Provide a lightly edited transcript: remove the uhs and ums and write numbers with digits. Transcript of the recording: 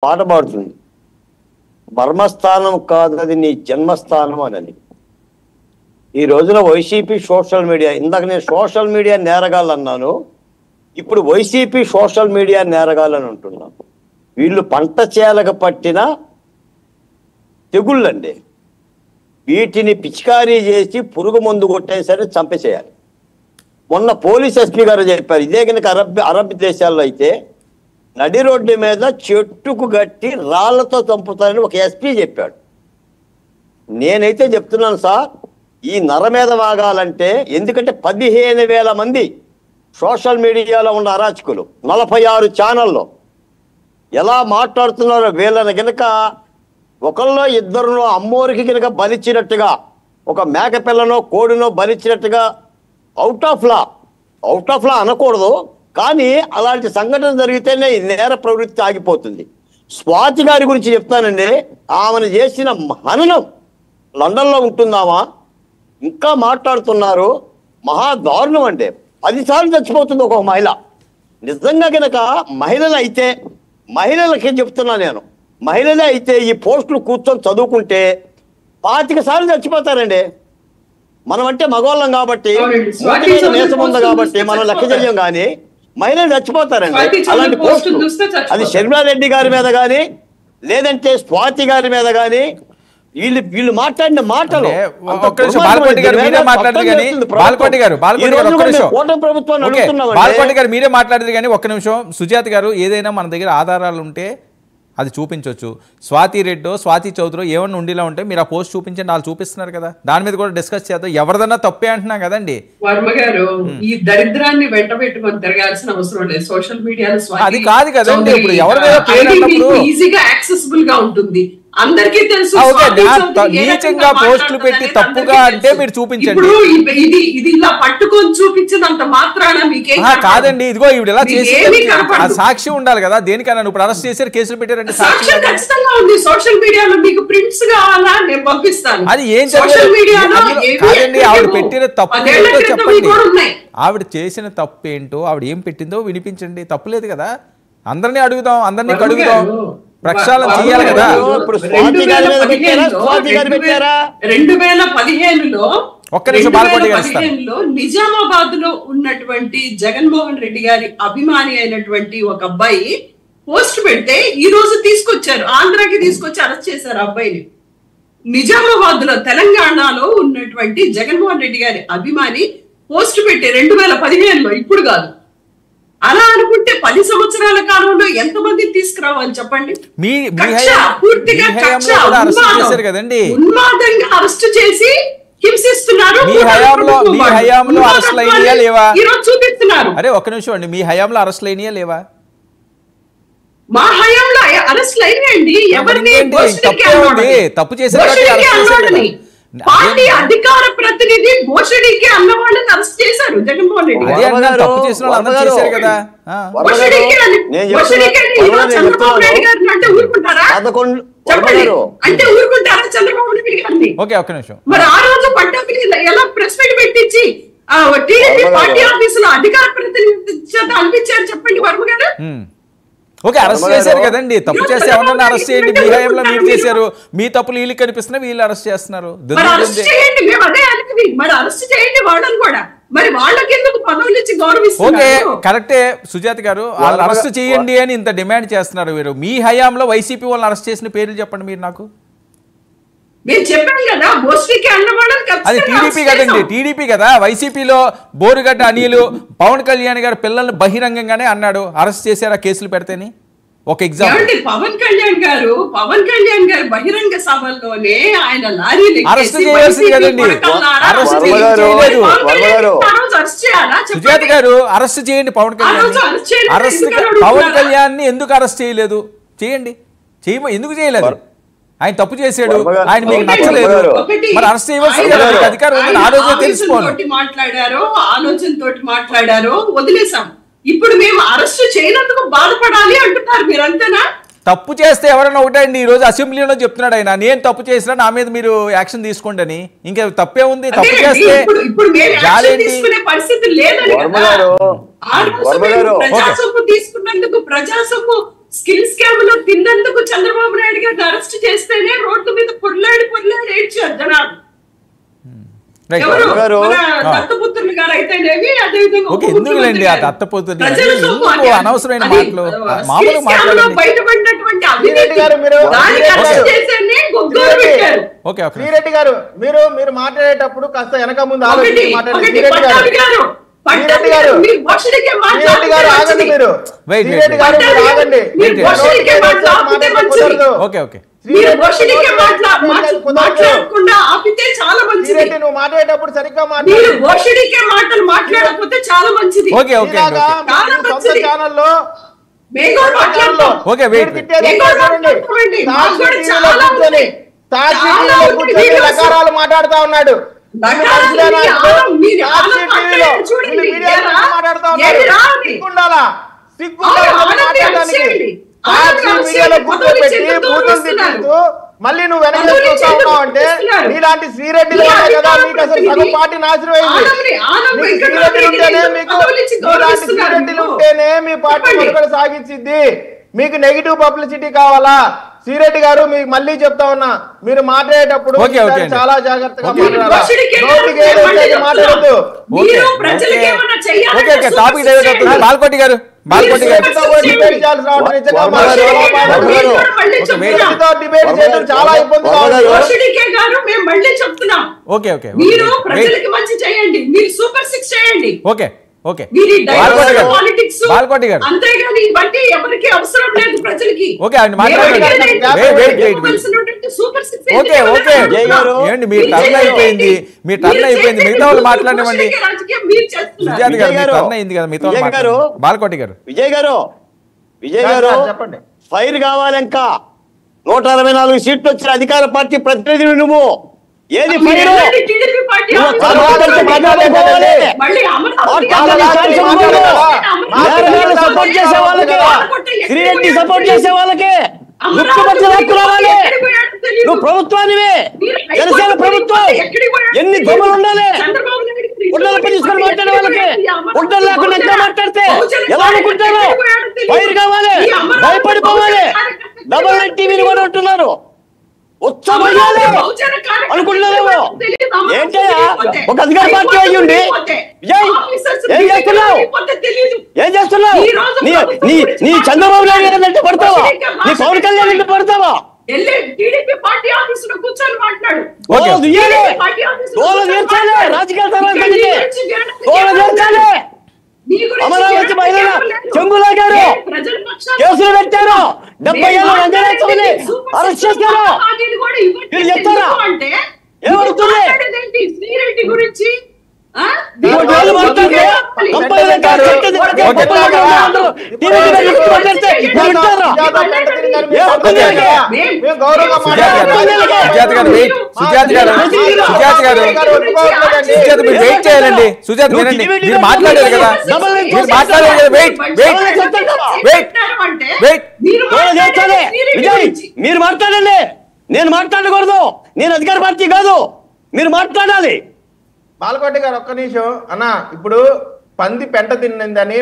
పాట పాడుతుంది. మర్మస్థానం కాదది నీ జన్మస్థానం అని. ఈ రోజున వైసీపీ సోషల్ మీడియా, ఇందాక నేను సోషల్ మీడియా నేరగాళ్ళు అన్నాను, ఇప్పుడు వైసీపీ సోషల్ మీడియా నేరగాళ్ళని అంటున్నాను. వీళ్ళు పంట చేలక పట్టిన తెగుళ్ళండి. వీటిని పిచికారీ చేసి పురుగు మందు కొట్టేసరి చంపేసేయాలి. మొన్న పోలీస్ ఎస్పీ గారు చెప్పారు, ఇదే కనుక అరబ్ దేశాల్లో అయితే నడి రోడ్డు మీద చెట్టుకు గట్టి రాళ్లతో చంపుతారని ఒక ఎస్పీ చెప్పాడు. నేనైతే చెప్తున్నాను సార్, ఈ నర మీద వాగాలంటే, ఎందుకంటే 15,000 మంది సోషల్ మీడియాలో ఉన్న అరాచకులు 46 ఛానల్లో ఎలా మాట్లాడుతున్నారో, వీళ్ళని కనుక ఒకళ్ళో ఇద్దరునో అమ్మోరికి కనుక బలిచ్చినట్టుగా, ఒక మేకపిల్లనో కోడినో బలిచ్చినట్టుగా అవుట్ ఆఫ్ లా అనకూడదు, కానీ అలాంటి సంఘటన జరిగితేనే ఈ నేర ప్రవృత్తి ఆగిపోతుంది. స్వాతి గారి గురించి చెప్తానండి. ఆమెను చేసిన హననం, లండన్లో ఉంటుందామా, ఇంకా మాట్లాడుతున్నారు. మహా దారుణం అండి. 10 సార్లు చచ్చిపోతుంది ఒక మహిళ. నిజంగా కనుక మహిళలకి చెప్తున్నా నేను, మహిళలే అయితే ఈ పోస్టులు కూర్చొని చదువుకుంటే 25 సార్లు చచ్చిపోతారండి. మనం అంటే మగవాళ్ళం కాబట్టి, నేసం ఉంది కాబట్టి మనం లెక్క చేయం, కానీ మహిళలు చచ్చిపోతారండి అలాంటి పోస్టులు. అది షర్మిలారెడ్డి గారి మీద కానీ, లేదంటే స్వాతి గారి మీద కానీ, వీళ్ళు మాట్లాడిన మాటలు. మీరే మాట్లాడదు కానీ ఒక్క నిమిషం. సుజాత గారు, ఏదైనా మన దగ్గర ఆధారాలు ఉంటే అది చూపించవచ్చు. స్వాతి రెడ్డో స్వాతి చౌదరో ఏమన్నా ఉండేలా ఉంటే మీరు ఆ పోస్ట్ చూపించండి, వాళ్ళు చూపిస్తున్నారు కదా, దాని మీద కూడా డిస్కస్ చేద్దాం. ఎవరిదన్నా తప్పే అంటున్నాం కదండి. వర్మ గారు, ఈ దరిద్రాన్ని వెంట పెట్టుకొని తిరగాల్సిన అవసరం లేదు. సోషల్ మీడియాలో అది కాదు కదండి. ఇప్పుడు ఎవరి మీద పేరు ఈజీగా యాక్సెసిబుల్ గా ఉంటుంది, అందరికీ తెలుసు. నీచంగా పోస్టులు పెట్టి తప్పుగా అంటే మీరు చూపించండి. ఇది ఇలా పట్టుకొని చూపించినంత మాత్రాన మీకేం కాదండి. ఇదిగో ఇప్పుడు ఎలా చేసి సాక్షి ఉండాలి కదా దేనికన్నా. ఇప్పుడు అరెస్ట్ చేశారు, కేసులు పెట్టారంటే సాక్షి ఖచ్చితంగా ఉంది. సోషల్ మీడియాలో మీకు ప్రింట్స్ కావాలా, నేను పంపిస్తాను. అది ఏం కాదండి. ఆవిడ పెట్టిన తప్పు ఏంటో చెప్పండి. ఆవిడ చేసిన తప్పు ఏంటో, ఆవిడ ఏం పెట్టిందో వినిపించండి. తప్పులేదు కదా, అందరినీ అడుగుదాం, అందరినీ కడుగుదాం, ప్రక్షాళన చేయాలి కదా. 2015లో నిజామాబాద్ లో ఉన్నటువంటి జగన్మోహన్ రెడ్డి గారి అభిమాని అయినటువంటి ఒక అబ్బాయి పోస్ట్ పెడితే ఈ రోజు తీసుకొచ్చారు, ఆంధ్రాకి తీసుకొచ్చి అరెస్ట్ చేశారు. అబ్బాయిని నిజామాబాద్ లో, తెలంగాణలో ఉన్నటువంటి జగన్మోహన్ రెడ్డి గారి అభిమాని పోస్ట్ పెట్టి 2015లో, ఇప్పుడు కాదు. అలా అనుకుంటే 10 సంవత్సరాల కాలంలో ఎంత మందిని తీసుకురావాలి చెప్పండి. పూర్తిగా ఉన్మాదంగా అరెస్ట్ చేసి హింసిస్తున్నారు. చూపిస్తున్నారు. అరే ఒక్క నిమిషం అండి, మీ హయాంలో అరెస్టులు అయినాయా లేవా? మా హయాంలో అరెస్టులు అయినాయండి. ఎవరిని తప్పు చేశారు, పార్టీ అధికార ప్రతినిధి భోషడికి అన్న వాళ్ళని అరెస్ట్ చేశారు జగన్మోహన్ రెడ్డి. తప్పు చేసిన కదా. చంద్రబాబు నాయుడు గారిని అంటే ఊరుకుంటారా? చెప్పండి, అంటే ఊరుకుంటారా చంద్రబాబు నాయుడు గారిని? ఒక్క నిమిషం. మరి ఆ రోజు పట్టాభిని ఎలా ప్రెస్ మీట్ పెట్టించి టీడీపీ పార్టీ ఆఫీసులో అధికార ప్రతినిధి చేత అనిపించారు చెప్పండి వర్మ గారు? ఓకే, అరెస్ట్ చేశారు కదండి. తప్పు చేస్తే ఎవరన్నా అరెస్ట్ చేయండి. మీ హయాంలో మీరు చేశారు, మీ తప్పులు వీళ్ళు కనిపిస్తున్నా, వీళ్ళు అరెస్ట్ చేస్తున్నారు. ఓకే, కరెక్టే సుజాత గారు, వాళ్ళు అరెస్ట్ చేయండి అని ఇంత డిమాండ్ చేస్తున్నారు. మీరు మీ హయాంలో వైసీపీ వాళ్ళని అరెస్ట్ చేసిన పేర్లు చెప్పండి మీరు నాకు. అది టీడీపీ కదండి, టీడీపీ కదా. వైసీపీలో బోరుగడ్డ అనిలు, పవన్ కళ్యాణ్ గారు పిల్లల్ని బహిరంగంగానే అన్నాడు అరెస్ట్ చేశారా కేసులు పెడితేని. ఒక ఎగ్జాంపుల్, పవన్ కళ్యాణ్ గారు బహిరంగ సభల్లోనే ఆయన అరెస్ట్ చేయాల్సింది కదండి. అరెస్ట్ చేయలేదు సుజాత గారు. అరెస్ట్ చేయండి పవన్ కళ్యాణ్. పవన్ కళ్యాణ్ ని ఎందుకు అరెస్ట్ చేయలేదు? చేయండి, ఎందుకు చేయలేదు? ఆయన తప్పు చేశాడు, ఆయన మీకు నచ్చలేదు, మరి అరెస్ట్ చేయవలసింది అధికారం ఉందని ఆ రోజే తెలుసుకోండి. ఆలోచనతోటి మాట్లాడారు, వదిలేసాం. ఇప్పుడు మేము అరెస్ట్ చేయనందుకు బాధపడాలి అంటున్నారు మీరు, అంతేనా? తప్పు చేస్తే ఎవరైనా ఒకటే అండి. ఈ రోజు అసెంబ్లీలో చెప్తున్నాడు ఆయన, నేను తప్పు చేసినా నా మీద మీరు యాక్షన్ తీసుకోండి అని. ఇంకా తప్పే ఉంది? తప్పు చేస్తే పరిస్థితి లేదని తీసుకున్నందుకు ప్రజాసొమ్ము స్కిల్ స్కామ్ లో తిన్నందుకు చంద్రబాబు నాయుడు గారిని అరెస్ట్ చేస్తేనే రోడ్డు మీద పొర్లాడి ఏడ్చారు జనాలు. దత్తపుత్రులు గారు అయితేనేవి ఎందుకులేండి ఆ దత్తపుత్రులు అనవసరమైన మాటలు మామూలు మాట్లాడండి. బయటపడినటువంటి శ్రీరెడ్డి గారు మీరు మాట్లాడేటప్పుడు కాస్త వెనక ముందు ఆగండి నువ్వు మాట్లాడేటప్పుడు సరిగ్గా మాట్లాడకపోతే చాలా మంచిది. ఛానల్లో రకాలు మాట్లాడుతా ఉన్నాడు. మళ్ళీ నువ్వు వెనక చూస్తా ఉన్నావు అంటే నీలాంటి శ్రీరెడ్డి కదా మీకు అసలు సగం పార్టీ నాశనం అయింది. శ్రీరెడ్డిలు ఉంటేనే మీ పార్టీ మనుగడ సాగించింది. మీకు నెగిటివ్ పబ్లిసిటీ కావాలా? శ్రీరెడ్డి గారు మీకు మళ్ళీ చెప్తా ఉన్నా, మీరు మాట్లాడేటప్పుడు చాలా జాగ్రత్తగా మాట్లాడద్దు. డిబేట్ చేయడం చాలా ఇబ్బంది. అంతేగాని ఇవన్నీ ఎవరికి అవసరం లేదు ప్రజలకి. మీ టర్న్ అయిపోయింది, మిగతా వాళ్ళు మాట్లాడివ్వండి. సుజాత గారు టర్న్ అయింది కదా, మిగతా బాలకోటి గారు. విజయ్ గారు చెప్పండి. ఫైర్ కావాలి, ఇంకా 164 సీట్లు వచ్చిన అధికార పార్టీ ప్రతినిధులు నువ్వు. ఏది ఫైర్? సపోర్ట్ చేసే వాళ్ళకి, శ్రీరెడ్డి సపోర్ట్ చేసే వాళ్ళకి రావాలి. నువ్వు ప్రభుత్వానివే, జనసేన ప్రభుత్వం. ఎన్ని దొంగలు ఉండాలి? ఉండలపై తీసుకొని మాట్లాడే వాళ్ళకి ఉండలు లేకుండా ఎక్కడ మాట్లాడితే ఎలా అనుకుంటారు? ఫైర్ కావాలి, భయపడిపోవాలి. డబల్ టీవీని కూడా ఉంటున్నారు. ఉత్సవాలు అనుకుంటున్నారేమో. ఏంటయ్యా ఒక అధికార పార్టీ అయ్యుండి ఏం చేస్తున్నావు? నీ చంద్రబాబు నాయుడు గారు అంటే పడతావా? నీ పవన్ కళ్యాణ్ అంటే పడతావా? రాజకీయ అమరావతి మహిళల చెంగులా గారు కేసులు పెట్టారు. 70 ఏళ్ళ రంజనాథుని అరెస్ట్ చేశారు. మీరు చెప్తారా? ఏమవుతుంది? వెయిట్ చేయాలండి. సుజాత వినండి, మీరు మాట్లాడారు కదా, మీరు మాట్లాడండి. నేను మాట్లాడకూడదు, నేను అధికార పార్టీ కాదు, మీరు మాట్లాడాలి. బాలకోటి గారు ఒక్క నిమిషం అన్న. ఇప్పుడు పంది పెంట తిన్నిందని